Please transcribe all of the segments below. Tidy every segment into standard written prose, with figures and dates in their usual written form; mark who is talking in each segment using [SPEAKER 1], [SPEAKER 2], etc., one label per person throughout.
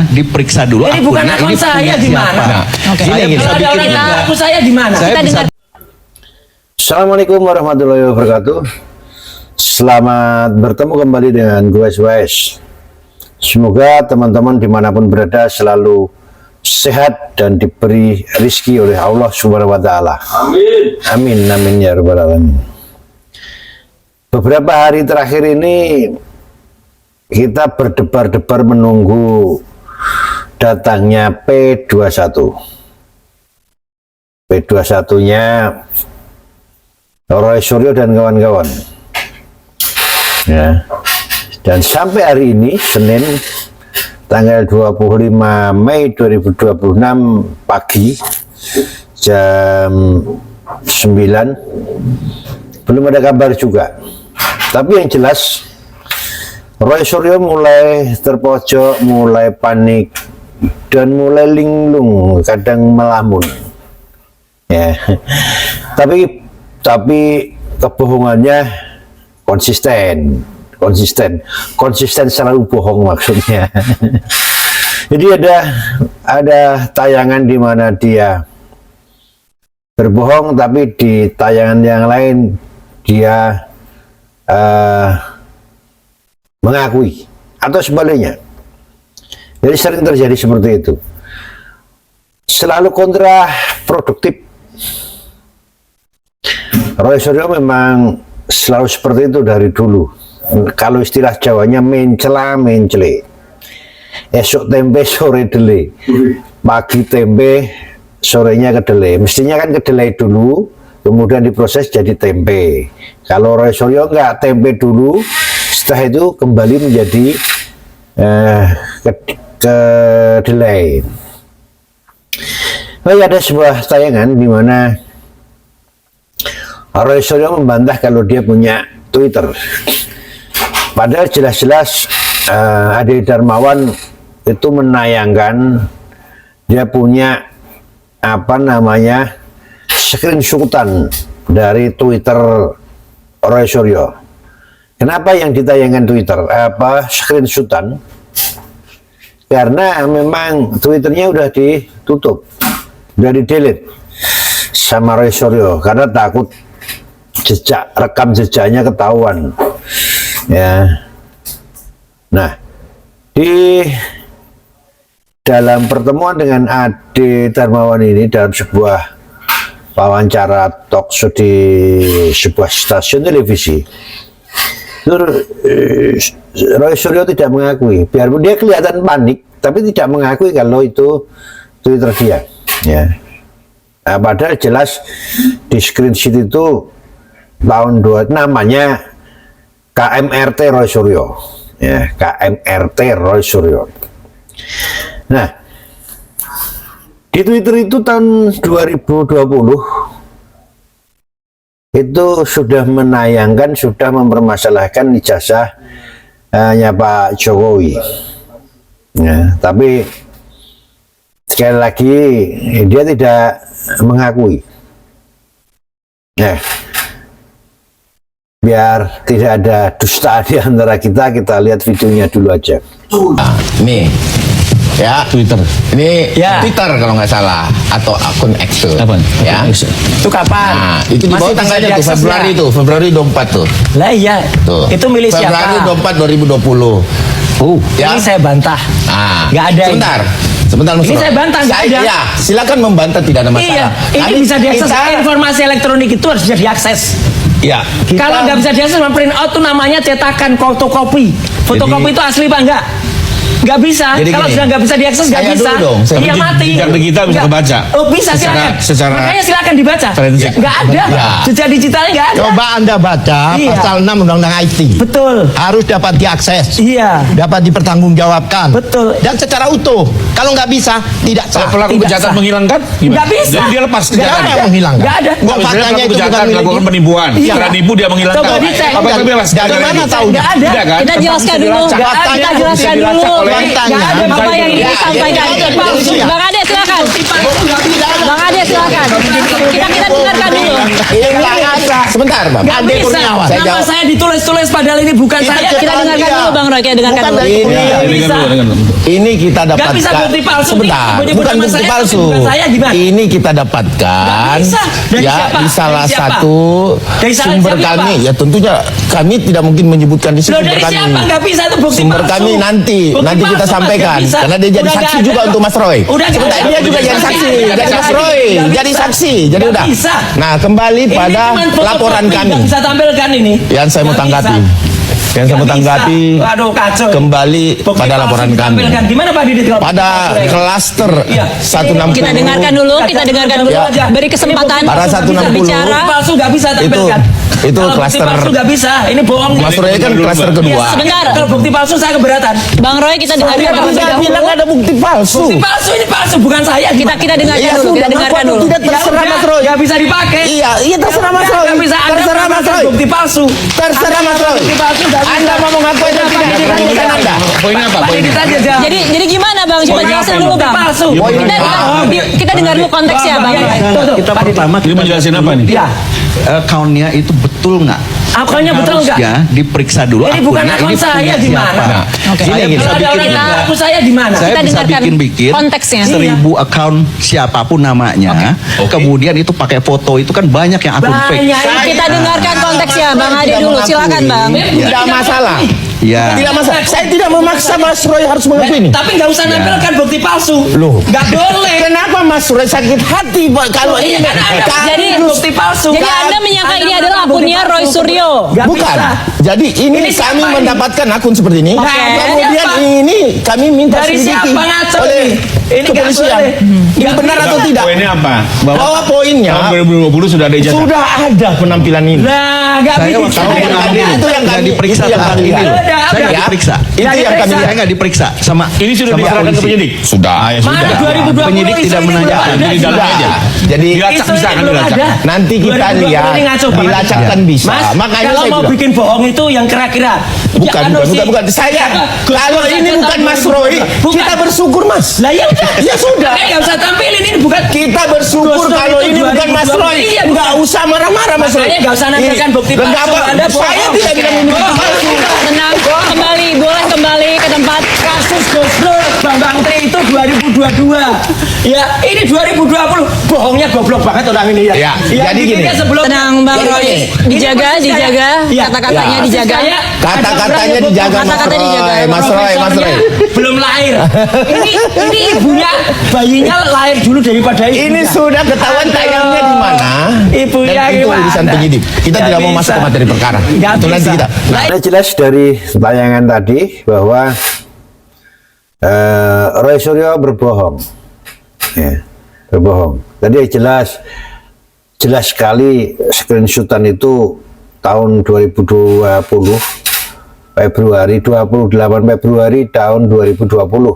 [SPEAKER 1] diperiksa dulu.
[SPEAKER 2] Ini bukan akun saya di mana?
[SPEAKER 3] Oke.
[SPEAKER 2] Kalau ada orang yang akun saya di mana?
[SPEAKER 3] Kita dengar.
[SPEAKER 4] Assalamualaikum warahmatullahi wabarakatuh. Selamat bertemu kembali dengan gue SWS. Semoga teman-teman dimanapun berada selalu sehat dan diberi rizki oleh Allah Subhanahu wa Ta'ala. Amin. Amin, amin ya rabbal alamin. Beberapa hari terakhir ini kita berdebar-debar menunggu datangnya P21. P21-nya Roy Suryo dan kawan-kawan. Ya. Dan sampai hari ini Senin tanggal 25 Mei 2026 pagi jam 9 belum ada kabar juga. Tapi yang jelas Roy Suryo mulai terpojok, mulai panik dan mulai linglung, kadang melamun. Ya. Tapi kebohongannya konsisten selalu bohong maksudnya. Jadi ada tayangan di mana dia berbohong, tapi di tayangan yang lain dia mengakui atau sebaliknya. Jadi sering terjadi seperti itu. Selalu kontraproduktif. Roy Suryo memang selalu seperti itu dari dulu. Kalau istilah Jawanya mencela mencele. Esok tempe sore dele. Pagi tempe sorenya kedelai. Mestinya kan kedelai dulu, kemudian diproses jadi tempe. Kalau Roy Suryo enggak, tempe dulu, setelah itu kembali menjadi kedelai. Ada sebuah tayangan di mana Roy Suryo membantah kalau dia punya Twitter. Padahal jelas-jelas Ade Darmawan itu menayangkan dia punya screenshotan dari Twitter Roy Suryo. Kenapa yang ditayangkan Twitter? Screenshotan? Karena memang Twitternya udah ditutup, udah di-delete sama Roy Suryo karena takut rekam jejaknya ketahuan. Ya. Nah, di dalam pertemuan dengan Ade Darmawan ini dalam sebuah wawancara talk show di sebuah stasiun televisi, Roy Suryo tidak mengakui, biarpun dia kelihatan panik, tapi tidak mengakui kalau itu Twitter dia. Ya. Nah, padahal jelas di screenshot itu tahun 2 namanya KMRT Roy Suryo. Ya, KMRT Roy Suryo. Nah, di Twitter itu tahun 2020 itu sudah menayangkan, sudah mempermasalahkan ijazahnya Pak Jokowi. Ya, tapi sekali lagi dia tidak mengakui. Nah, biar tidak ada dusta di antara kita lihat videonya dulu aja.
[SPEAKER 3] Nih, ya
[SPEAKER 1] Twitter.
[SPEAKER 3] Ini
[SPEAKER 2] Ya.
[SPEAKER 3] Twitter kalau nggak salah atau akun X.
[SPEAKER 1] Apaan?
[SPEAKER 3] Ya.
[SPEAKER 2] Itu kapan?
[SPEAKER 3] Nah, itu di bawah
[SPEAKER 2] Masih bisa
[SPEAKER 3] tanggalnya tuh
[SPEAKER 2] diakses
[SPEAKER 3] Februari
[SPEAKER 2] nggak?
[SPEAKER 3] tuh, Februari 24 tuh.
[SPEAKER 2] Lah iya.
[SPEAKER 3] Tuh.
[SPEAKER 2] Itu milik
[SPEAKER 3] Februari
[SPEAKER 2] siapa?
[SPEAKER 3] 24 2020. Ya.
[SPEAKER 2] Ini saya bantah.
[SPEAKER 3] Nah,
[SPEAKER 2] Nggak ada.
[SPEAKER 3] Sebentar, Mas
[SPEAKER 2] Ini
[SPEAKER 3] Bro.
[SPEAKER 2] saya bantah, nggak ada.
[SPEAKER 3] Ya, silakan membantah, tidak ada masalah.
[SPEAKER 2] Iya, ini bisa diakses.
[SPEAKER 3] Kita-
[SPEAKER 2] Informasi elektronik itu harus bisa diakses.
[SPEAKER 3] Ya.
[SPEAKER 2] Kalau nggak bisa diakses, print out tuh namanya cetakan fotokopi. Fotokopi itu asli Pak enggak? Nggak bisa.
[SPEAKER 3] Jadi
[SPEAKER 2] Kalau
[SPEAKER 3] gini,
[SPEAKER 2] sudah nggak bisa diakses nggak
[SPEAKER 3] saya
[SPEAKER 2] bisa.
[SPEAKER 3] dulu dong, saya
[SPEAKER 2] Iya
[SPEAKER 1] dulu.
[SPEAKER 2] mati.
[SPEAKER 1] Jejak digital bisa
[SPEAKER 2] Nggak.
[SPEAKER 1] kebaca.
[SPEAKER 2] Oh bisa silakan.
[SPEAKER 1] Secara
[SPEAKER 2] Makanya silakan dibaca.
[SPEAKER 1] forensik.
[SPEAKER 2] Nggak ada.
[SPEAKER 3] Ya.
[SPEAKER 2] Jejak digitalnya nggak ada.
[SPEAKER 5] Coba Anda baca
[SPEAKER 2] Iya.
[SPEAKER 5] pasal 6 Undang-Undang IT.
[SPEAKER 2] Betul.
[SPEAKER 5] Harus dapat diakses,
[SPEAKER 2] Iya.
[SPEAKER 5] dapat dipertanggungjawabkan.
[SPEAKER 2] Betul.
[SPEAKER 5] Dan secara utuh. Kalau nggak bisa, tidak sah.
[SPEAKER 1] pelaku
[SPEAKER 2] Tidak
[SPEAKER 1] kejahatan
[SPEAKER 2] sah.
[SPEAKER 1] menghilangkan gimana?
[SPEAKER 2] Nggak bisa.
[SPEAKER 1] Jadi dia lepas
[SPEAKER 2] Nggak
[SPEAKER 5] Siapa
[SPEAKER 1] kejahatan.
[SPEAKER 5] yang menghilangkan?
[SPEAKER 2] Nggak ada.
[SPEAKER 5] Nggak,
[SPEAKER 1] Misalnya
[SPEAKER 5] faktanya
[SPEAKER 1] pelaku
[SPEAKER 5] itu bukan
[SPEAKER 1] kejahatan
[SPEAKER 5] milik
[SPEAKER 1] melakukan
[SPEAKER 5] dia.
[SPEAKER 1] penipuan.
[SPEAKER 2] Iya.
[SPEAKER 1] Setelah nipu dia menghilangkan.
[SPEAKER 2] Coba dicek.
[SPEAKER 1] Apakah bebas?
[SPEAKER 5] Dari mana tahu?
[SPEAKER 2] Nggak ada.
[SPEAKER 1] Tidak kan?
[SPEAKER 6] Kita jelaskan
[SPEAKER 1] Bisa
[SPEAKER 6] dulu.
[SPEAKER 1] dilacak.
[SPEAKER 6] Kita
[SPEAKER 1] Bisa
[SPEAKER 6] jelaskan
[SPEAKER 1] dilacak
[SPEAKER 6] dulu.
[SPEAKER 1] oleh
[SPEAKER 5] faktanya.
[SPEAKER 1] Nggak ada Bapak yang ingin disampaikan. Bang Ade silakan. Bang Ade silakan. Kita dengarkan dulu.
[SPEAKER 3] Sebentar, Bang.
[SPEAKER 2] Nggak
[SPEAKER 5] Ade
[SPEAKER 2] bisa.
[SPEAKER 5] Kurniawan.
[SPEAKER 2] Nama saya ditulis-tulis padahal ini bukan saya.
[SPEAKER 1] Kita dengarkan dulu Bang Roy, kita dengarkan
[SPEAKER 5] Bukan
[SPEAKER 1] dulu.
[SPEAKER 5] dari
[SPEAKER 2] Nggak bisa.
[SPEAKER 3] Ini kita
[SPEAKER 2] Nggak
[SPEAKER 3] dapatkan.
[SPEAKER 2] bisa bukti palsu.
[SPEAKER 3] Sebentar,
[SPEAKER 2] Menyebut
[SPEAKER 3] bukan
[SPEAKER 2] nama
[SPEAKER 3] bukti
[SPEAKER 2] saya,
[SPEAKER 3] palsu.
[SPEAKER 2] bukan saya, gimana?
[SPEAKER 3] Ini kita dapatkan
[SPEAKER 2] Nggak bisa. Dari
[SPEAKER 3] ya
[SPEAKER 2] siapa?
[SPEAKER 3] di salah
[SPEAKER 2] Dari siapa?
[SPEAKER 3] satu
[SPEAKER 2] Dari salah
[SPEAKER 3] sumber
[SPEAKER 2] siapa?
[SPEAKER 3] kami. Ya tentunya kami tidak mungkin menyebutkan di sini
[SPEAKER 2] Loh,
[SPEAKER 3] sumber
[SPEAKER 2] dari
[SPEAKER 3] kami.
[SPEAKER 2] siapa? Nggak bisa itu bukti
[SPEAKER 3] Sumber
[SPEAKER 2] palsu.
[SPEAKER 3] kami nanti
[SPEAKER 2] Bukti
[SPEAKER 3] kita
[SPEAKER 2] palsu,
[SPEAKER 3] sampaikan
[SPEAKER 2] nggak bisa.
[SPEAKER 3] karena dia jadi
[SPEAKER 2] Udah
[SPEAKER 3] saksi
[SPEAKER 2] nggak
[SPEAKER 3] juga
[SPEAKER 2] ada.
[SPEAKER 3] untuk Mas Roy.
[SPEAKER 2] Udah nggak
[SPEAKER 3] Sebentar,
[SPEAKER 2] ada.
[SPEAKER 3] dia juga
[SPEAKER 2] Nggak
[SPEAKER 3] jadi
[SPEAKER 2] bisa.
[SPEAKER 3] saksi,
[SPEAKER 2] Nggak
[SPEAKER 3] jadi
[SPEAKER 2] bisa.
[SPEAKER 3] Mas Roy,
[SPEAKER 2] Nggak
[SPEAKER 3] jadi
[SPEAKER 2] bisa.
[SPEAKER 3] saksi, jadi
[SPEAKER 2] Nggak
[SPEAKER 3] udah.
[SPEAKER 2] bisa.
[SPEAKER 3] Nah, kembali
[SPEAKER 2] Ini
[SPEAKER 3] pada
[SPEAKER 2] cuman fotokopi
[SPEAKER 3] laporan kami.
[SPEAKER 2] nggak bisa tampilkan ini.
[SPEAKER 3] Yang saya mau
[SPEAKER 2] Nggak
[SPEAKER 3] tanggapi.
[SPEAKER 2] bisa.
[SPEAKER 3] Yang saya mau
[SPEAKER 2] Nggak
[SPEAKER 3] tanggapi
[SPEAKER 2] bisa. Aduh, kacau.
[SPEAKER 3] kembali
[SPEAKER 2] Bukti
[SPEAKER 3] pada
[SPEAKER 2] palsu
[SPEAKER 3] laporan kami.
[SPEAKER 2] ditampilkan. Gimana Pak Didit? kalau
[SPEAKER 3] Pada
[SPEAKER 2] bukti palsu?
[SPEAKER 3] klaster
[SPEAKER 2] Iya.
[SPEAKER 3] 160.
[SPEAKER 1] Kita dengarkan dulu, kita dengarkan dulu.
[SPEAKER 3] Ya.
[SPEAKER 1] Beri kesempatan
[SPEAKER 3] Para
[SPEAKER 1] bisa
[SPEAKER 3] 160.
[SPEAKER 1] bicara.
[SPEAKER 2] Bukti palsu nggak bisa tampilkan.
[SPEAKER 3] itu
[SPEAKER 2] Kalau bukti
[SPEAKER 3] klaster-
[SPEAKER 2] palsu nggak bisa. Ini bohong.
[SPEAKER 3] Mas Roy kan klaster kedua.
[SPEAKER 1] Sebentar.
[SPEAKER 2] Kalau bukti palsu saya keberatan.
[SPEAKER 1] Bang Roy kita dengarkan
[SPEAKER 3] Saya
[SPEAKER 1] terlebih
[SPEAKER 3] tidak
[SPEAKER 1] dahulu.
[SPEAKER 3] bilang ada bukti palsu.
[SPEAKER 2] Bukti palsu ini palsu bukan saya.
[SPEAKER 1] Kita dengarkan
[SPEAKER 3] Ya
[SPEAKER 1] dulu,
[SPEAKER 3] sudah,
[SPEAKER 1] kita dengarkan
[SPEAKER 3] kenapa
[SPEAKER 1] dulu.
[SPEAKER 3] tidak terserah Mas Roy?
[SPEAKER 2] Nggak bisa dipakai.
[SPEAKER 3] Iya terserah Mas Roy.
[SPEAKER 2] Nggak bisa. Anda
[SPEAKER 3] Terserah Mas
[SPEAKER 2] mengatakan
[SPEAKER 3] Roy.
[SPEAKER 2] Bukti palsu.
[SPEAKER 3] Terserah Mas Roy.
[SPEAKER 2] Bukti palsu nggak bisa.
[SPEAKER 3] Anda mau mengaku atau tidak? Silakan Anda.
[SPEAKER 6] Poinnya apa?
[SPEAKER 2] Pak Didit aja jawab.
[SPEAKER 1] Jadi gimana Bang? Coba jelasin dulu Bang.
[SPEAKER 2] Palsu.
[SPEAKER 1] Kita dengar dulu konteksnya Bang Roy.
[SPEAKER 6] Kita pertama
[SPEAKER 7] Ini menjelasin apa nih?
[SPEAKER 2] Ya.
[SPEAKER 6] accountnya itu betul nggak?
[SPEAKER 2] Akunnya betul nggak?
[SPEAKER 6] Harusnya diperiksa dulu
[SPEAKER 2] Ini bukan
[SPEAKER 6] akunnya,
[SPEAKER 2] akun
[SPEAKER 6] ini
[SPEAKER 2] saya
[SPEAKER 6] punya
[SPEAKER 2] gimana?
[SPEAKER 6] siapa.
[SPEAKER 1] Oke.
[SPEAKER 6] Saya
[SPEAKER 3] Gini,
[SPEAKER 6] bisa
[SPEAKER 2] Kalau ada
[SPEAKER 6] bikin
[SPEAKER 2] orang yang
[SPEAKER 6] juga.
[SPEAKER 2] ngaku saya gimana?
[SPEAKER 6] Saya
[SPEAKER 1] Kita
[SPEAKER 6] bisa
[SPEAKER 1] dengarkan
[SPEAKER 6] bikin
[SPEAKER 1] konteksnya.
[SPEAKER 6] 1000 account siapapun namanya. Kemudian itu pakai foto itu kan banyak yang akun fake.
[SPEAKER 2] Banyak.
[SPEAKER 1] Kita dengarkan konteksnya Bang Ade dulu. Silakan Bang.
[SPEAKER 3] Tidak masalah.
[SPEAKER 6] Ya.
[SPEAKER 3] Tidak masalah. Saya tidak memaksa Mas Roy harus mengakui ini.
[SPEAKER 2] Tapi nggak usah nampilkan bukti palsu.
[SPEAKER 3] Loh.
[SPEAKER 2] Nggak boleh.
[SPEAKER 3] Kenapa Mas Roy sakit hati Pak, kalau
[SPEAKER 2] Iya,
[SPEAKER 3] ini?
[SPEAKER 2] kan Anda
[SPEAKER 1] Jadi
[SPEAKER 2] bukti palsu.
[SPEAKER 1] Jadi Anda menyangka ini adalah akunnya Roy Suryo.
[SPEAKER 2] Nggak
[SPEAKER 3] Bukan.
[SPEAKER 2] bisa.
[SPEAKER 3] Jadi ini,
[SPEAKER 2] Ini siapa
[SPEAKER 3] kami
[SPEAKER 2] ini?
[SPEAKER 3] mendapatkan akun seperti ini.
[SPEAKER 2] Oke.
[SPEAKER 3] Kemudian
[SPEAKER 2] Siapa?
[SPEAKER 3] ini kami minta
[SPEAKER 2] Dari
[SPEAKER 3] selidiki
[SPEAKER 2] siapa ngaco
[SPEAKER 3] oleh
[SPEAKER 2] ini? Ini nggak
[SPEAKER 3] kepolisian.
[SPEAKER 2] boleh.
[SPEAKER 3] Ini
[SPEAKER 2] Nggak
[SPEAKER 3] benar
[SPEAKER 2] bisa.
[SPEAKER 3] atau tidak?
[SPEAKER 7] Poinnya apa?
[SPEAKER 3] Bahwa poinnya
[SPEAKER 7] Tahun 2020 sudah ada ijazah.
[SPEAKER 3] sudah ada penampilan ini.
[SPEAKER 2] Nah, nggak
[SPEAKER 6] Saya
[SPEAKER 2] bisa.
[SPEAKER 6] waktu
[SPEAKER 3] yang
[SPEAKER 6] itu
[SPEAKER 3] kami- itu yang
[SPEAKER 6] nggak
[SPEAKER 3] kami-
[SPEAKER 6] diperiksa
[SPEAKER 3] itu yang
[SPEAKER 6] tentang
[SPEAKER 3] kami
[SPEAKER 6] ini
[SPEAKER 3] lihat.
[SPEAKER 6] loh.
[SPEAKER 2] Udah,
[SPEAKER 6] Saya nggak
[SPEAKER 2] udah.
[SPEAKER 6] diperiksa.
[SPEAKER 3] Itu yang kami
[SPEAKER 6] Saya nggak diperiksa sama
[SPEAKER 7] Ini sudah
[SPEAKER 6] sama
[SPEAKER 7] diserahkan ke
[SPEAKER 6] polisi.
[SPEAKER 7] penyidik.
[SPEAKER 3] Sudah.
[SPEAKER 7] Ya
[SPEAKER 2] Mana
[SPEAKER 7] sudah.
[SPEAKER 2] 2020
[SPEAKER 6] Penyidik
[SPEAKER 2] isu
[SPEAKER 6] tidak
[SPEAKER 2] ini belum
[SPEAKER 6] menanyakan.
[SPEAKER 2] ada.
[SPEAKER 7] Jadi dalam aja.
[SPEAKER 3] Jadi
[SPEAKER 7] Dilacak
[SPEAKER 2] Isu
[SPEAKER 7] bisa
[SPEAKER 2] ini
[SPEAKER 7] kan
[SPEAKER 2] belum
[SPEAKER 7] dilacak.
[SPEAKER 2] ada.
[SPEAKER 3] nanti kita
[SPEAKER 2] 2020
[SPEAKER 3] lihat
[SPEAKER 2] ini ngaco banget.
[SPEAKER 3] dilacakkan bisa.
[SPEAKER 2] Mas,
[SPEAKER 3] Makanya
[SPEAKER 2] kalau
[SPEAKER 3] saya
[SPEAKER 2] mau
[SPEAKER 3] bilang.
[SPEAKER 2] bikin bohong itu yang kira-kira.
[SPEAKER 3] Bukan,
[SPEAKER 2] anu
[SPEAKER 3] bukan,
[SPEAKER 2] sih.
[SPEAKER 3] bukan. Saya,
[SPEAKER 2] Gus
[SPEAKER 3] kalau
[SPEAKER 2] Dur
[SPEAKER 3] ini
[SPEAKER 2] saja
[SPEAKER 3] bukan
[SPEAKER 2] tahun
[SPEAKER 3] Mas Roy,
[SPEAKER 2] 2022. Bukan.
[SPEAKER 3] kita bersyukur Mas.
[SPEAKER 2] Lah ya udah.
[SPEAKER 3] Ya sudah.
[SPEAKER 2] Nggak usah tampilin ini bukan.
[SPEAKER 3] Kita bersyukur
[SPEAKER 2] Gus Dur
[SPEAKER 3] kalau
[SPEAKER 2] itu
[SPEAKER 3] ini bukan Mas
[SPEAKER 2] 2022.
[SPEAKER 3] Roy.
[SPEAKER 2] Iya,
[SPEAKER 3] Nggak usah marah-marah Mas Roy.
[SPEAKER 2] Makanya nggak usah nampilkan
[SPEAKER 3] Ini-
[SPEAKER 2] bukti palsu.
[SPEAKER 3] Kenapa?
[SPEAKER 2] Anda
[SPEAKER 3] Saya
[SPEAKER 2] bohong.
[SPEAKER 3] tidak bilang ini bukti palsu.
[SPEAKER 1] Tenang, kembali, boleh kembali ke tempat.
[SPEAKER 2] Kasus Gus Dur Bambang Tri itu 2022. Ya, ini 2020. Bohongnya goblok banget orang ini ya.
[SPEAKER 3] Ya, jadi
[SPEAKER 2] bikinnya
[SPEAKER 3] gini.
[SPEAKER 2] sebelum
[SPEAKER 1] Tenang Bang
[SPEAKER 2] Ini-
[SPEAKER 1] Roy,
[SPEAKER 2] ini
[SPEAKER 1] dijaga,
[SPEAKER 2] persis kayak-
[SPEAKER 1] dijaga,
[SPEAKER 2] Iya.
[SPEAKER 1] kata-katanya
[SPEAKER 3] Ya.
[SPEAKER 1] dijaga.
[SPEAKER 2] Persis kayak
[SPEAKER 3] Kata-katanya
[SPEAKER 2] ada orang yang
[SPEAKER 3] dijaga,
[SPEAKER 2] bohong.
[SPEAKER 3] Mas
[SPEAKER 1] Kata-katanya dijaga.
[SPEAKER 3] Roy. Mas Roy, Mas Roy.
[SPEAKER 2] Profesornya belum lahir. ini ibunya bayinya lahir dulu daripada ibunya.
[SPEAKER 3] Ini sudah ketahuan tayangnya di mana.
[SPEAKER 2] Ibunya
[SPEAKER 3] Dan itu
[SPEAKER 2] gimana?
[SPEAKER 3] urusan penyidik. Kita
[SPEAKER 2] Nggak
[SPEAKER 3] tidak mau
[SPEAKER 2] bisa.
[SPEAKER 3] masuk ke materi perkara.
[SPEAKER 2] Nggak
[SPEAKER 3] Itu nanti
[SPEAKER 2] bisa.
[SPEAKER 3] kita.
[SPEAKER 4] Nah, jelas dari tayangan tadi bahwa Roy Suryo berbohong, ya, berbohong. Tadi jelas sekali screenshotan itu tahun 2020 Februari 28 Februari tahun 2020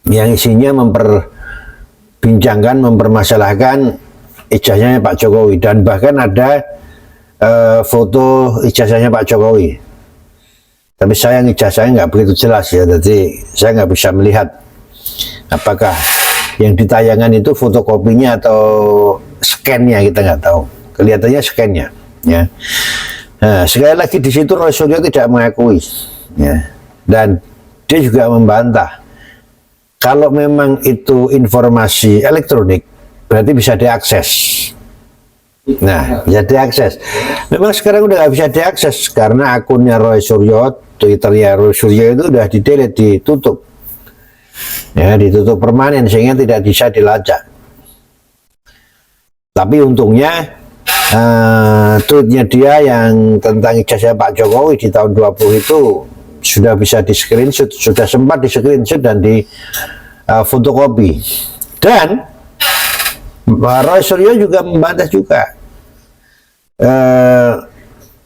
[SPEAKER 4] yang isinya memperbincangkan, mempermasalahkan ijazahnya Pak Jokowi dan bahkan ada foto ijazahnya Pak Jokowi. Tapi sayang ijazahnya nggak begitu jelas ya, jadi saya nggak bisa melihat apakah yang ditayangan itu fotokopinya atau scan-nya, kita nggak tahu. Kelihatannya scan-nya, ya. Nah, sekali lagi di situ Roy Suryo tidak mengakui, ya, dan dia juga membantah. Kalau memang itu informasi elektronik, berarti bisa diakses. Nah, bisa diakses. Memang sekarang udah nggak bisa diakses karena akunnya Roy Suryo, Twitternya Roy Suryo itu udah di-delete, ditutup. Ya, ditutup permanen sehingga tidak bisa dilacak. Tapi untungnya tweetnya dia yang tentang ijazah Pak Jokowi di tahun 20 itu sudah bisa di screenshot, sudah sempat di screenshot dan di fotokopi. Dan Roy Suryo juga membantah juga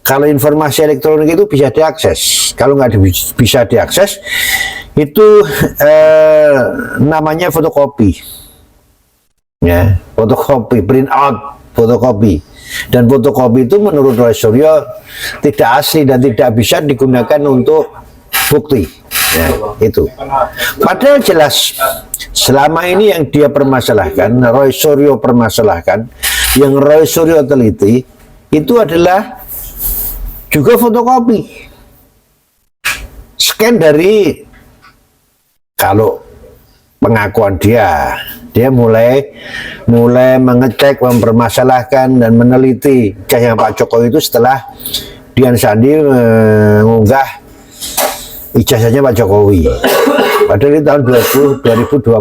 [SPEAKER 4] kalau informasi elektronik itu bisa diakses. Kalau nggak bisa diakses itu namanya fotokopi, ya, fotokopi, print out, fotokopi. Dan fotokopi itu menurut Roy Suryo tidak asli dan tidak bisa digunakan untuk bukti. Ya, itu. Padahal jelas selama ini yang dia permasalahkan, Roy Suryo permasalahkan, yang Roy Suryo teliti itu adalah juga fotokopi, scan dari, kalau pengakuan dia mulai mengecek, mempermasalahkan dan meneliti ijazahnya Pak Jokowi itu setelah Dian Sandi mengunggah ijazahnya Pak Jokowi. Padahal di tahun 2025.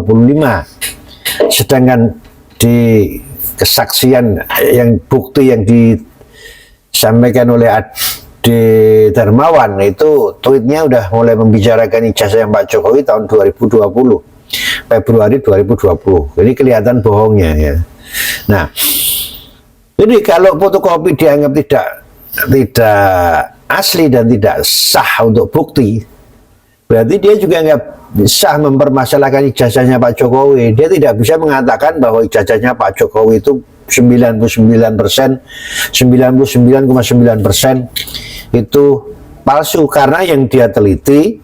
[SPEAKER 4] Sedangkan di kesaksian yang bukti yang disampaikan oleh Ade Darmawan itu tweetnya udah mulai membicarakan ijazah Pak Jokowi tahun 2020. Februari 2020. Ini kelihatan bohongnya ya. Nah, jadi kalau fotokopi dianggap tidak asli dan tidak sah untuk bukti, berarti dia juga nggak sah mempermasalahkan ijazahnya Pak Jokowi. Dia tidak bisa mengatakan bahwa ijazahnya Pak Jokowi itu 99%, 99,9% itu palsu, karena yang dia teliti,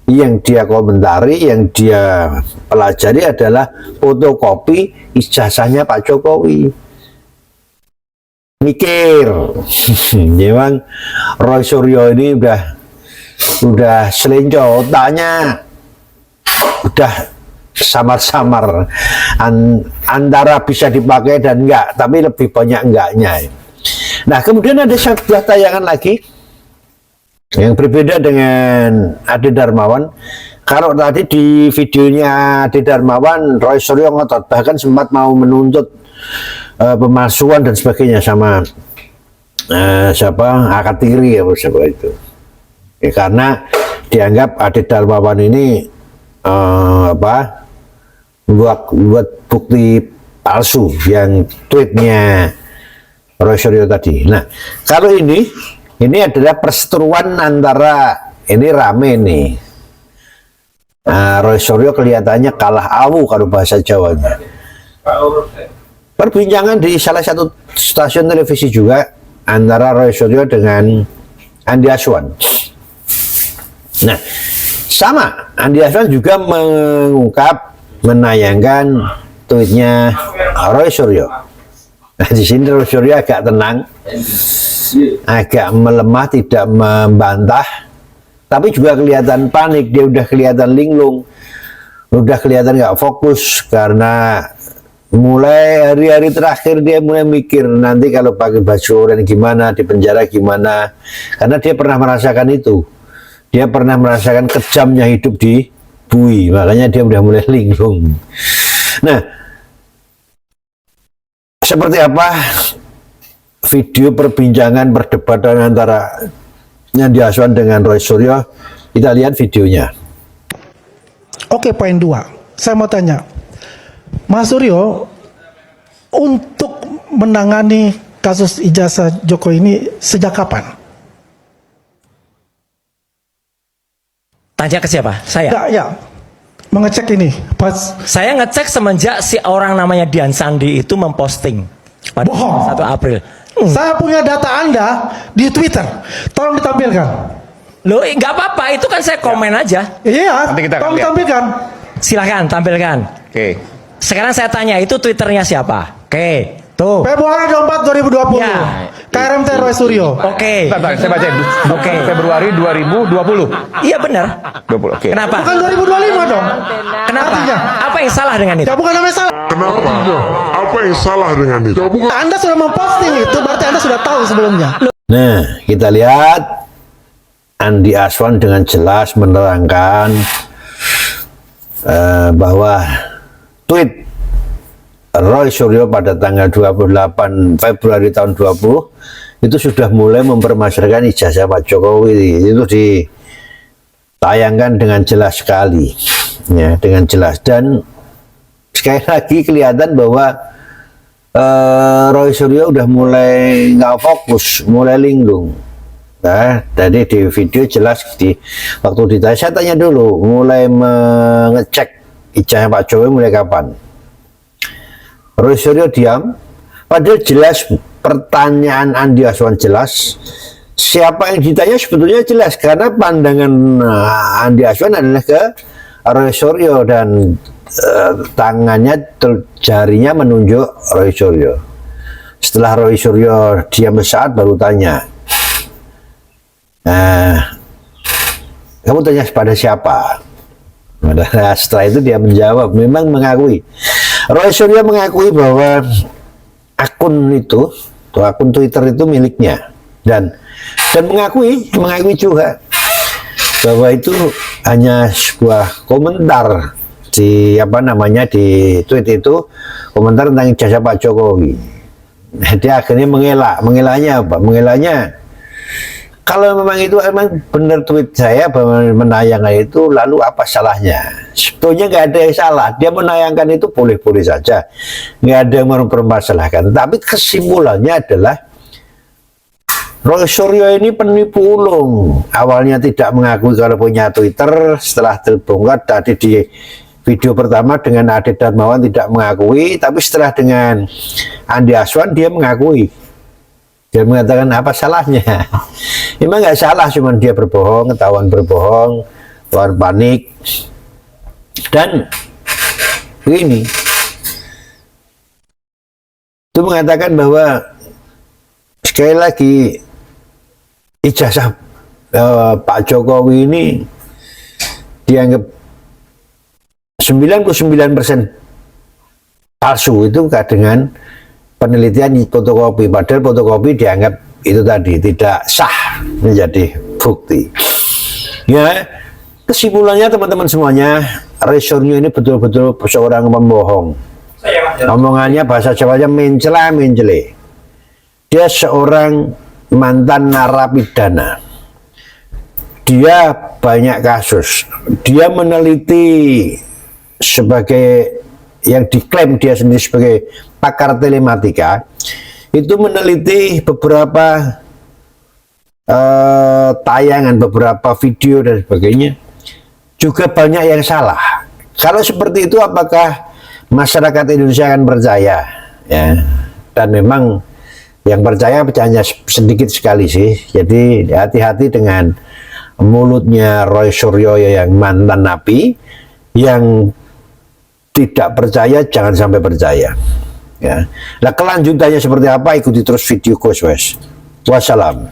[SPEAKER 4] yang dia komentari, yang dia pelajari adalah fotokopi ijazahnya Pak Jokowi. Mikir, memang Roy Suryo ini udah selenco, otaknya udah samar-samar, antara bisa dipakai dan enggak, tapi lebih banyak enggaknya. Nah, kemudian ada sebuah tayangan lagi yang berbeda dengan Ade Darmawan. Kalau tadi di videonya Ade Darmawan, Roy Suryo ngotot, bahkan sempat mau menuntut pemalsuan dan sebagainya sama Akatiri ya, siapa itu ya, karena dianggap Ade Darmawan ini buat bukti palsu yang tweetnya Roy Suryo tadi. Nah, kalau ini adalah perseteruan antara, ini rame nih. Roy Suryo kelihatannya kalah awu kalau bahasa Jawanya. Perbincangan di salah satu stasiun televisi juga antara Roy Suryo dengan Andi Aswan. Nah, sama, Andi Aswan juga menayangkan tweetnya Roy Suryo. Nah, di sini Roy Suryo agak tenang, agak melemah, tidak membantah, tapi juga kelihatan panik. Dia udah kelihatan linglung, udah kelihatan nggak fokus, karena mulai hari-hari terakhir dia mulai mikir nanti kalau pakai baju oranye gimana, di penjara gimana, karena dia pernah merasakan itu. Dia pernah merasakan kejamnya hidup di bui, makanya dia udah mulai linglung. Nah, seperti apa video perbincangan perdebatan antara Andi Aswan dengan Roy Suryo? Kita lihat videonya.
[SPEAKER 8] Oke, poin 2. Saya mau tanya, Mas Suryo, untuk menangani kasus ijazah Jokowi ini sejak kapan?
[SPEAKER 2] Tanya ke siapa? Saya?
[SPEAKER 8] Ya, mengecek ini.
[SPEAKER 2] Saya ngecek semenjak si orang namanya Dian Sandi itu memposting pada
[SPEAKER 8] Bohong.
[SPEAKER 2] 1 April.
[SPEAKER 8] Saya punya data Anda di Twitter. Tolong ditampilkan.
[SPEAKER 2] Loh, nggak apa-apa, itu kan saya komen aja.
[SPEAKER 8] Iya,
[SPEAKER 7] Nanti kita akan
[SPEAKER 8] tolong
[SPEAKER 7] lihat.
[SPEAKER 8] tampilkan.
[SPEAKER 2] Silahkan tampilkan.
[SPEAKER 7] Oke.
[SPEAKER 2] Sekarang saya tanya, itu Twitternya siapa? Oke, tuh.
[SPEAKER 8] Februari 24, 2020.
[SPEAKER 2] Ya.
[SPEAKER 8] KRMT Roy Suryo.
[SPEAKER 2] Oke.
[SPEAKER 7] Bentar, saya baca.
[SPEAKER 2] Oke.
[SPEAKER 7] Februari 2020.
[SPEAKER 2] Iya benar.
[SPEAKER 7] 20. Oke.
[SPEAKER 2] Kenapa?
[SPEAKER 8] Bukan 2025 dong.
[SPEAKER 2] Kenapa?
[SPEAKER 8] Artinya?
[SPEAKER 2] Apa yang salah dengan itu?
[SPEAKER 8] Ya bukan namanya salah.
[SPEAKER 9] Kenapa? Apa yang salah dengan itu?
[SPEAKER 8] Anda sudah memposting itu, berarti Anda sudah tahu sebelumnya.
[SPEAKER 4] Nah, kita lihat Andi Aswan dengan jelas menerangkan bahwa tweet Roy Suryo pada tanggal 28 Februari tahun 20 itu sudah mulai mempermasalahkan ijazah Pak Jokowi. Itu ditayangkan dengan jelas sekali, ya, dengan jelas. Dan sekali lagi kelihatan bahwa Roy Suryo udah mulai nggak fokus, mulai linglung. Nah, tadi di video jelas waktu ditanya, saya tanya dulu, mulai mengecek ijazah Pak Jokowi mulai kapan? Roy Suryo diam, padahal jelas pertanyaan Andi Aswan jelas, siapa yang ditanya sebetulnya jelas karena pandangan Andi Aswan adalah ke Roy Suryo dan tangannya jarinya menunjuk Roy Suryo. Setelah Roy Suryo diam sesaat baru tanya, kamu tanya pada siapa? Nah, setelah itu dia menjawab, memang mengakui. Roy Suryo mengakui bahwa akun itu, atau akun Twitter itu miliknya, dan mengakui juga bahwa itu hanya sebuah komentar di di tweet itu, komentar tentang ijazah Pak Jokowi. Dia akhirnya mengelaknya apa? Mengelaknya kalau memang itu emang benar tweet saya bahwa menayangkan itu, lalu apa salahnya? Sebetulnya nggak ada yang salah. Dia menayangkan itu boleh-boleh saja, nggak ada yang mempermasalahkan. Tapi kesimpulannya adalah Roy Suryo ini penipu ulung. Awalnya tidak mengakui kalau punya Twitter, setelah terbongkar tadi di video pertama dengan Ade Darmawan tidak mengakui, tapi setelah dengan Andi Aswan dia mengakui. Dia mengatakan apa salahnya? Memang nggak salah, cuman dia berbohong, ketahuan berbohong, keluar panik. Dan begini, itu mengatakan bahwa sekali lagi ijazah Pak Jokowi ini dianggap 99% palsu itu dengan penelitian fotokopi, padahal fotokopi dianggap itu tadi tidak sah menjadi bukti. Ya, kesimpulannya teman-teman semuanya, Roy Suryo ini betul-betul seorang pembohong. Omongannya bahasa Jawanya mencela-mencele. Dia seorang mantan narapidana. Dia banyak kasus. Dia meneliti sebagai yang diklaim dia sendiri sebagai pakar telematika, itu meneliti beberapa tayangan, beberapa video dan sebagainya, juga banyak yang salah. Kalau seperti itu, apakah masyarakat Indonesia akan percaya? Ya, dan memang yang percaya hanya sedikit sekali sih. Jadi hati-hati dengan mulutnya Roy Suryo yang mantan napi. Yang tidak percaya jangan sampai percaya. Ya. Nah, kelanjutannya seperti apa, ikuti terus video Goswes. Wassalam.